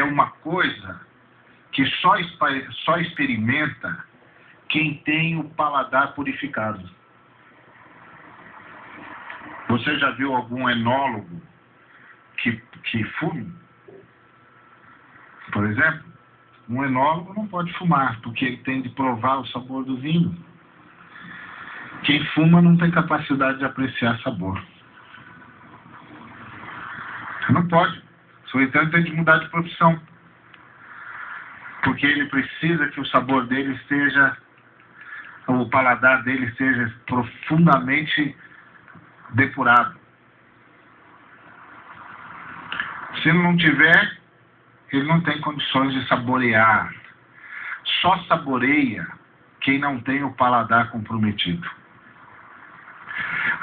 uma coisa que só experimenta quem tem o paladar purificado. Você já viu algum enólogo que fume? Por exemplo, um enólogo não pode fumar, porque ele tem de provar o sabor do vinho. Quem fuma não tem capacidade de apreciar sabor. Não pode. Então ele tem de mudar de profissão. Porque ele precisa que o sabor dele esteja, o paladar dele seja profundamente depurado. Se ele não tiver, ele não tem condições de saborear. Só saboreia quem não tem o paladar comprometido.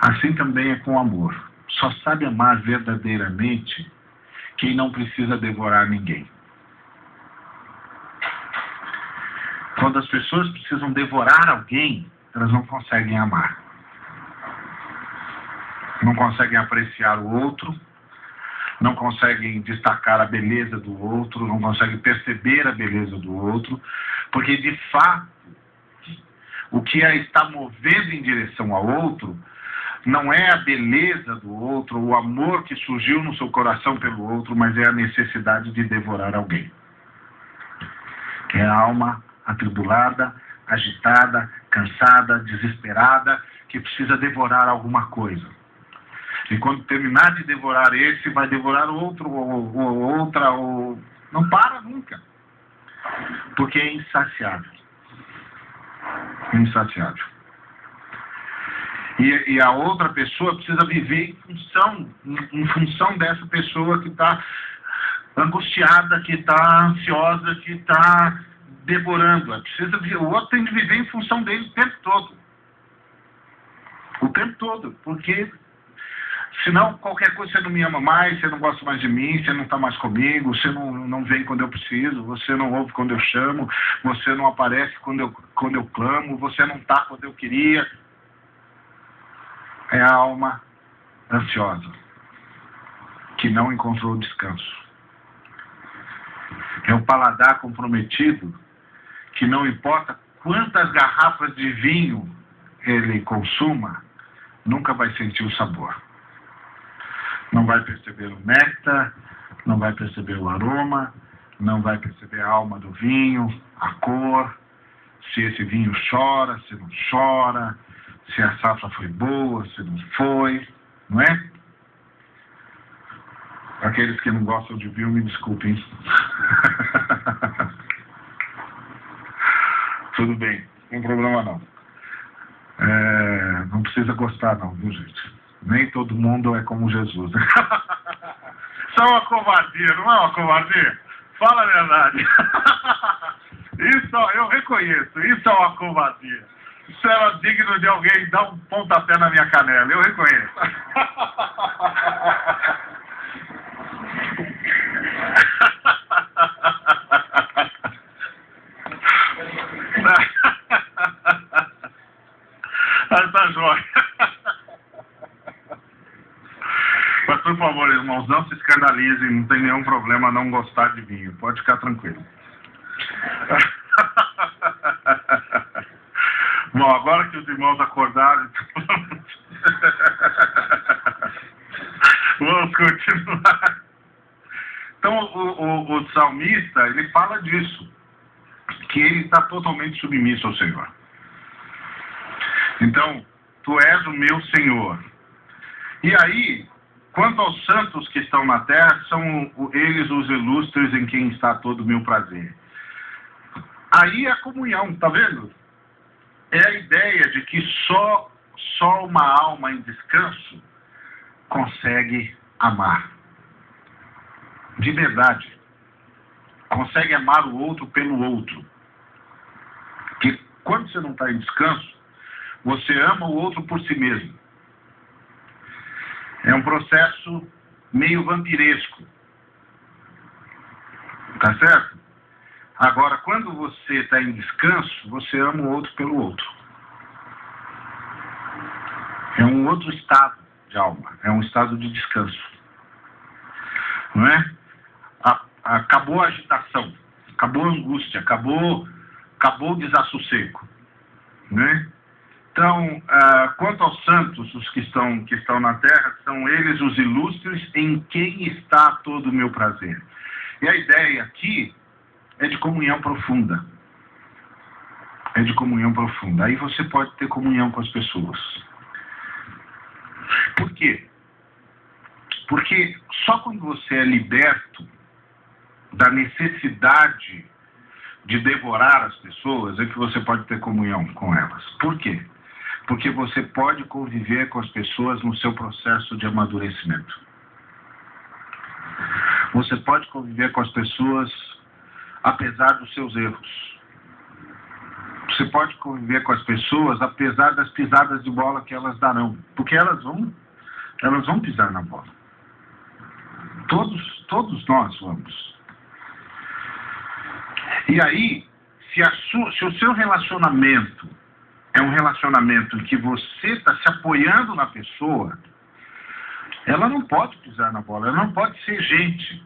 Assim também é com o amor. Só sabe amar verdadeiramente quem não precisa devorar ninguém. Quando as pessoas precisam devorar alguém, elas não conseguem amar. Não conseguem apreciar o outro, não conseguem destacar a beleza do outro, não conseguem perceber a beleza do outro, porque de fato, o que a está movendo em direção ao outro não é a beleza do outro, o amor que surgiu no seu coração pelo outro, mas é a necessidade de devorar alguém. É a alma atribulada, agitada, cansada, desesperada, que precisa devorar alguma coisa. E quando terminar de devorar esse, vai devorar outro, ou outra, ou... Não para nunca. Porque é insaciável. Insaciável. E a outra pessoa precisa viver em função dessa pessoa que está angustiada, que está ansiosa, que está devorando. O outro tem de viver em função dele o tempo todo. O tempo todo. Porque senão qualquer coisa você não me ama mais, você não gosta mais de mim, você não está mais comigo, você não vem quando eu preciso, você não ouve quando eu chamo, você não aparece quando eu clamo, você não está quando eu queria. É a alma ansiosa, que não encontrou descanso. É o paladar comprometido, que não importa quantas garrafas de vinho ele consuma, nunca vai sentir o sabor. Não vai perceber o néctar, não vai perceber o aroma, não vai perceber a alma do vinho, a cor, se esse vinho chora, se não chora, se a safra foi boa, se não foi, não é? Aqueles que não gostam de vinho, me desculpem. Tudo bem, não tem problema não. Não precisa gostar não, viu gente? Nem todo mundo é como Jesus. Isso é uma covardia, não é uma covardia? Fala a verdade. Isso eu reconheço, isso é uma covardia. Isso era digno de alguém dar um pontapé na minha canela, eu reconheço. Mas tá jóia. Mas por favor, irmãos, não se escandalizem, não tem nenhum problema não gostar de vinho, pode ficar tranquilo. Bom, agora que os irmãos acordaram, vamos continuar. Então, o salmista, ele fala disso, que ele está totalmente submisso ao Senhor. Então, tu és o meu Senhor. E aí, quanto aos santos que estão na terra, são eles os ilustres em quem está todo o meu prazer. Aí é a comunhão, tá vendo? É a ideia de que só uma alma em descanso consegue amar. De verdade. Consegue amar o outro pelo outro. Porque quando você não está em descanso, você ama o outro por si mesmo. É um processo meio vampiresco. Tá certo? Agora, quando você está em descanso, você ama o outro pelo outro. É um outro estado de alma. É um estado de descanso. Não é? acabou a agitação, acabou a angústia, acabou o desassossego, né? Então, quanto aos santos, os que estão na terra, são eles os ilustres em quem está todo o meu prazer. E a ideia aqui é de comunhão profunda. É de comunhão profunda. Aí você pode ter comunhão com as pessoas. Por quê? Porque só quando você é liberto da necessidade de devorar as pessoas é que você pode ter comunhão com elas. Por quê? Porque você pode conviver com as pessoas no seu processo de amadurecimento. Você pode conviver com as pessoas apesar dos seus erros. Você pode conviver com as pessoas apesar das pisadas de bola que elas darão. Porque elas vão pisar na bola. Todos nós vamos. E aí, se o seu relacionamento é um relacionamento em que você está se apoiando na pessoa, ela não pode pisar na bola, ela não pode ser gente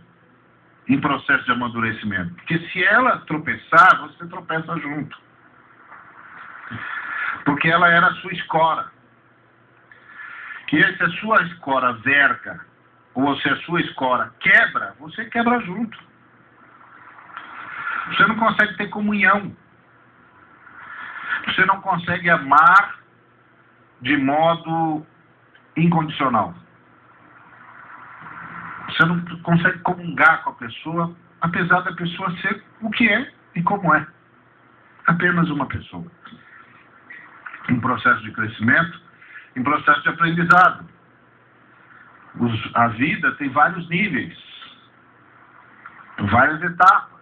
em processo de amadurecimento. Porque se ela tropeçar, você tropeça junto. Porque ela era a sua escora. E se a sua escora verga, ou se a sua escora quebra, você quebra junto. Você não consegue ter comunhão. Você não consegue amar de modo incondicional. Você não consegue comungar com a pessoa, apesar da pessoa ser o que é e como é. Apenas uma pessoa. Em processo de crescimento, em processo de aprendizado. A vida tem vários níveis, várias etapas.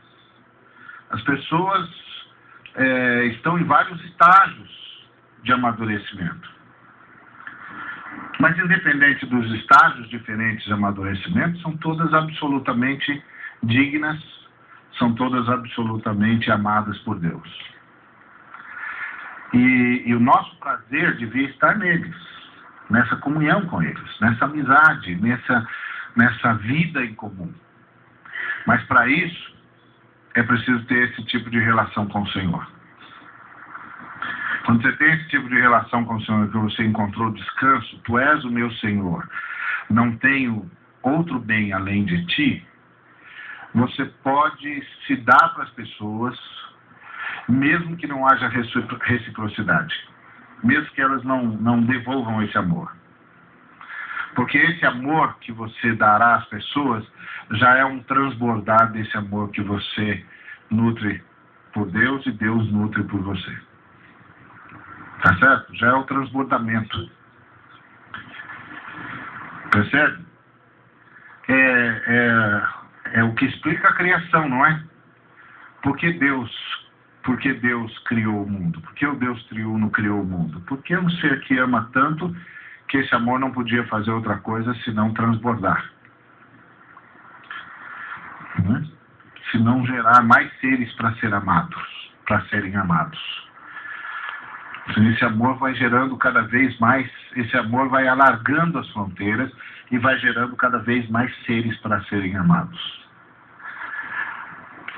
As pessoas estão em vários estágios de amadurecimento. Mas independente dos estágios diferentes de amadurecimento, são todas absolutamente dignas, são todas absolutamente amadas por Deus. E o nosso prazer devia estar neles, nessa comunhão com eles, nessa amizade, nessa vida em comum. Mas para isso, é preciso ter esse tipo de relação com o Senhor. Quando você tem esse tipo de relação com o Senhor, que você encontrou descanso, tu és o meu Senhor, não tenho outro bem além de ti, você pode se dar para as pessoas, mesmo que não haja reciprocidade, mesmo que elas não devolvam esse amor. Porque esse amor que você dará às pessoas já é um transbordar desse amor que você nutre por Deus e Deus nutre por você. Tá certo? Já é o transbordamento. Percebe? É o que explica a criação, não é? Porque Deus criou o mundo? Porque o Deus triuno criou o mundo? Porque é um ser que ama tanto que esse amor não podia fazer outra coisa senão transbordar. Né? Senão gerar mais seres para serem amados. Esse amor vai gerando cada vez mais, esse amor vai alargando as fronteiras e vai gerando cada vez mais seres para serem amados.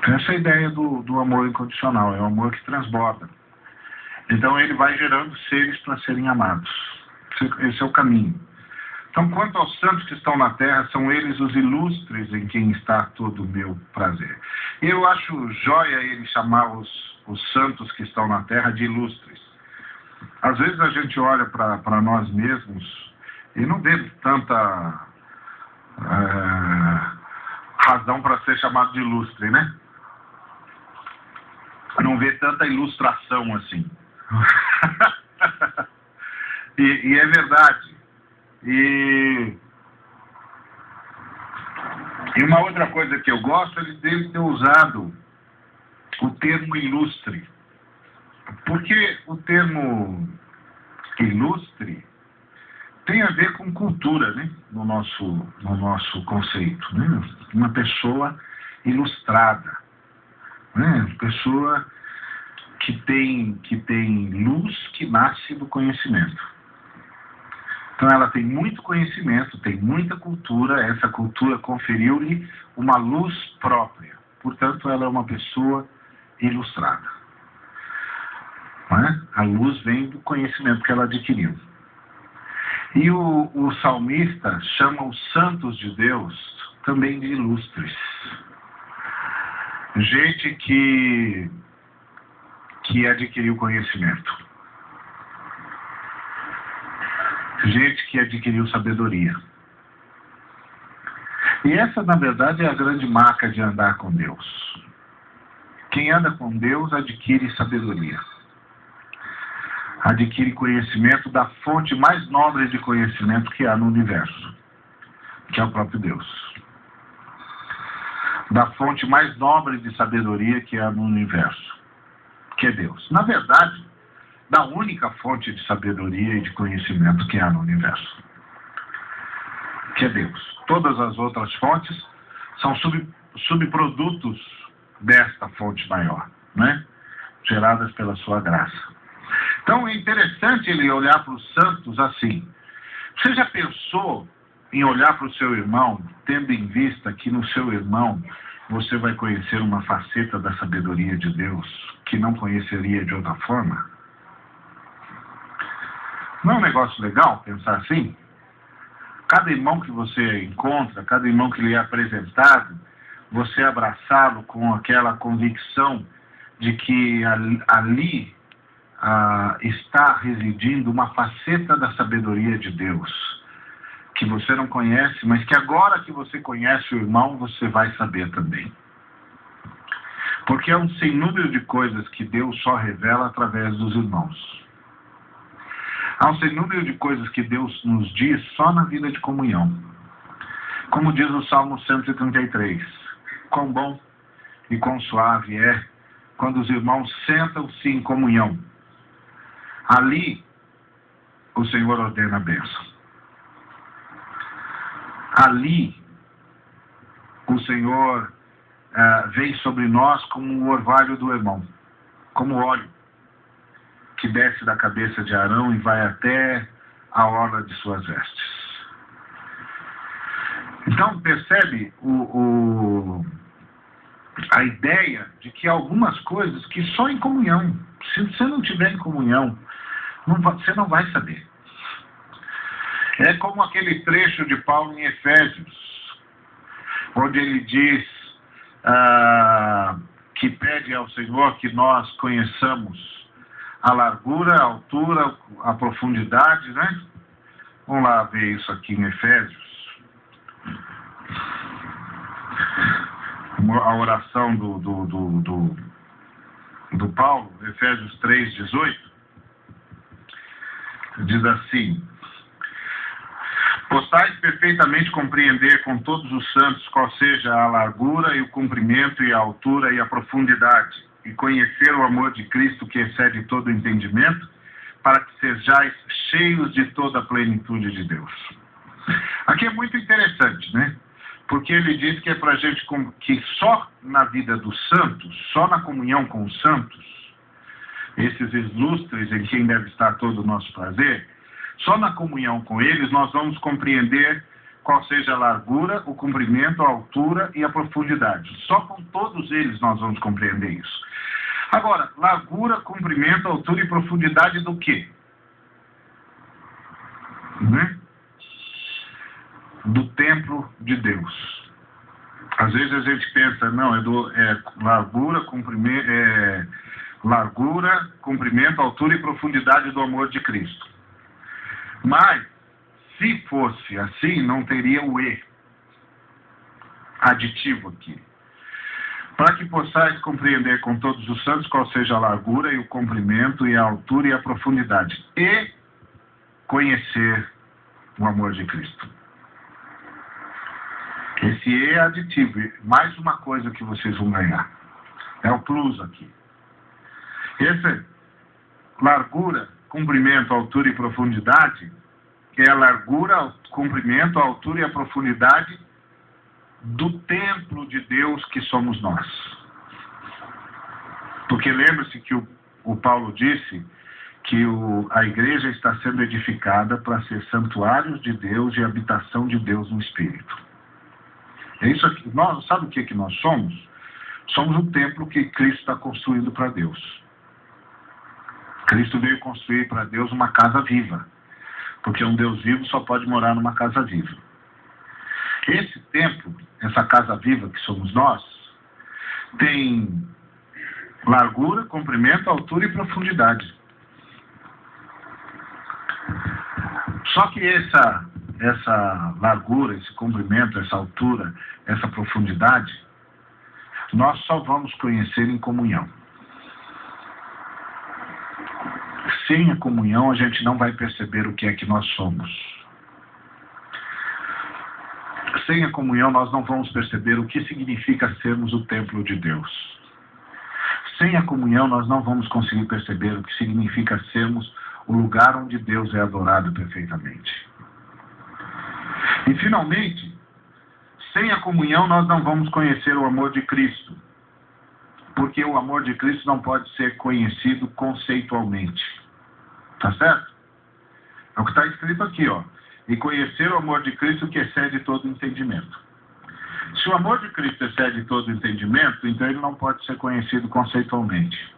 Essa é a ideia do amor incondicional, é o amor que transborda. Então ele vai gerando seres para serem amados. Esse é o caminho. Então, quanto aos santos que estão na terra, são eles os ilustres em quem está todo o meu prazer. E eu acho jóia ele chamar os santos que estão na terra de ilustres. Às vezes a gente olha para nós mesmos e não vê tanta razão para ser chamado de ilustre, né? Não vê tanta ilustração assim. e é verdade. E uma outra coisa que eu gosto, ele deve ter usado o termo ilustre. Porque o termo ilustre tem a ver com cultura, né? No nosso conceito, né? Uma pessoa ilustrada, né? Pessoa que tem luz que nasce do conhecimento. Então ela tem muito conhecimento, tem muita cultura, essa cultura conferiu-lhe uma luz própria. Portanto, ela é uma pessoa ilustrada. Não é? A luz vem do conhecimento que ela adquiriu. E o salmista chama os santos de Deus também de ilustres. Gente que adquiriu conhecimento. Gente que adquiriu sabedoria. E essa, na verdade, é a grande marca de andar com Deus. Quem anda com Deus adquire sabedoria. Adquire conhecimento da fonte mais nobre de conhecimento que há no universo, que é o próprio Deus. Da fonte mais nobre de sabedoria que há no universo, que é Deus. Na verdade, da única fonte de sabedoria e de conhecimento que há no universo, que é Deus. Todas as outras fontes são subprodutos desta fonte maior, né? Geradas pela sua graça. Então é interessante ele olhar para os santos assim. Você já pensou em olhar para o seu irmão, tendo em vista que no seu irmão você vai conhecer uma faceta da sabedoria de Deus que não conheceria de outra forma? Não é um negócio legal pensar assim? Cada irmão que você encontra, cada irmão que lhe é apresentado, você abraçá-lo com aquela convicção de que ali está residindo uma faceta da sabedoria de Deus, que você não conhece, mas que agora que você conhece o irmão, você vai saber também. Porque é um sem número de coisas que Deus só revela através dos irmãos. Há um sem número de coisas que Deus nos diz só na vida de comunhão. Como diz o Salmo 133, quão bom e quão suave é quando os irmãos sentam-se em comunhão. Ali, o Senhor ordena a bênção. Ali, o Senhor vem sobre nós como o orvalho do irmão, como óleo que desce da cabeça de Arão e vai até a orla de suas vestes. Então, percebe a ideia de que há algumas coisas que só em comunhão, se você não tiver em comunhão, você não vai saber. É como aquele trecho de Paulo em Efésios, onde ele diz que pede ao Senhor que nós conheçamos a largura, a altura, a profundidade, né? Vamos lá ver isso aqui em Efésios. A oração do Paulo, Efésios 3:18, diz assim: possais perfeitamente compreender com todos os santos qual seja a largura e o comprimento e a altura e a profundidade, e conhecer o amor de Cristo que excede todo o entendimento, para que sejais cheios de toda a plenitude de Deus. Aqui é muito interessante, né? Porque ele diz que é para a gente que só na vida dos santos, só na comunhão com os santos, esses ilustres em quem deve estar todo o nosso prazer, só na comunhão com eles nós vamos compreender qual seja a largura, o comprimento, a altura e a profundidade. Só com todos eles nós vamos compreender isso. Agora, largura, comprimento, altura e profundidade do quê? Né? Do templo de Deus. Às vezes a gente pensa, não, largura, comprimento, altura e profundidade do amor de Cristo. Mas, se fosse assim, não teria o E aditivo aqui. Para que possais compreender com todos os santos qual seja a largura e o comprimento e a altura e a profundidade, e conhecer o amor de Cristo. Esse E é aditivo, mais uma coisa que vocês vão ganhar. É o plus aqui. Esse largura, comprimento, altura e profundidade é a largura, comprimento, a altura e a profundidade do templo de Deus que somos nós. Porque lembre-se que o Paulo disse que a igreja está sendo edificada para ser santuário de Deus e habitação de Deus no Espírito. É isso aqui. Sabe o que nós somos? Somos um templo que Cristo está construindo para Deus. Cristo veio construir para Deus uma casa viva, porque um Deus vivo só pode morar numa casa viva. Esse templo, essa casa viva que somos nós, tem largura, comprimento, altura e profundidade. Só que essa largura, esse comprimento, essa altura, essa profundidade, nós só vamos conhecer em comunhão. Sem a comunhão, a gente não vai perceber o que é que nós somos. Sem a comunhão, nós não vamos perceber o que significa sermos o templo de Deus. Sem a comunhão, nós não vamos conseguir perceber o que significa sermos o lugar onde Deus é adorado perfeitamente. E, finalmente, sem a comunhão, nós não vamos conhecer o amor de Cristo. Porque o amor de Cristo não pode ser conhecido conceitualmente. Tá certo? É o que está escrito aqui, ó. E conhecer o amor de Cristo que excede todo entendimento. Se o amor de Cristo excede todo entendimento, então ele não pode ser conhecido conceitualmente.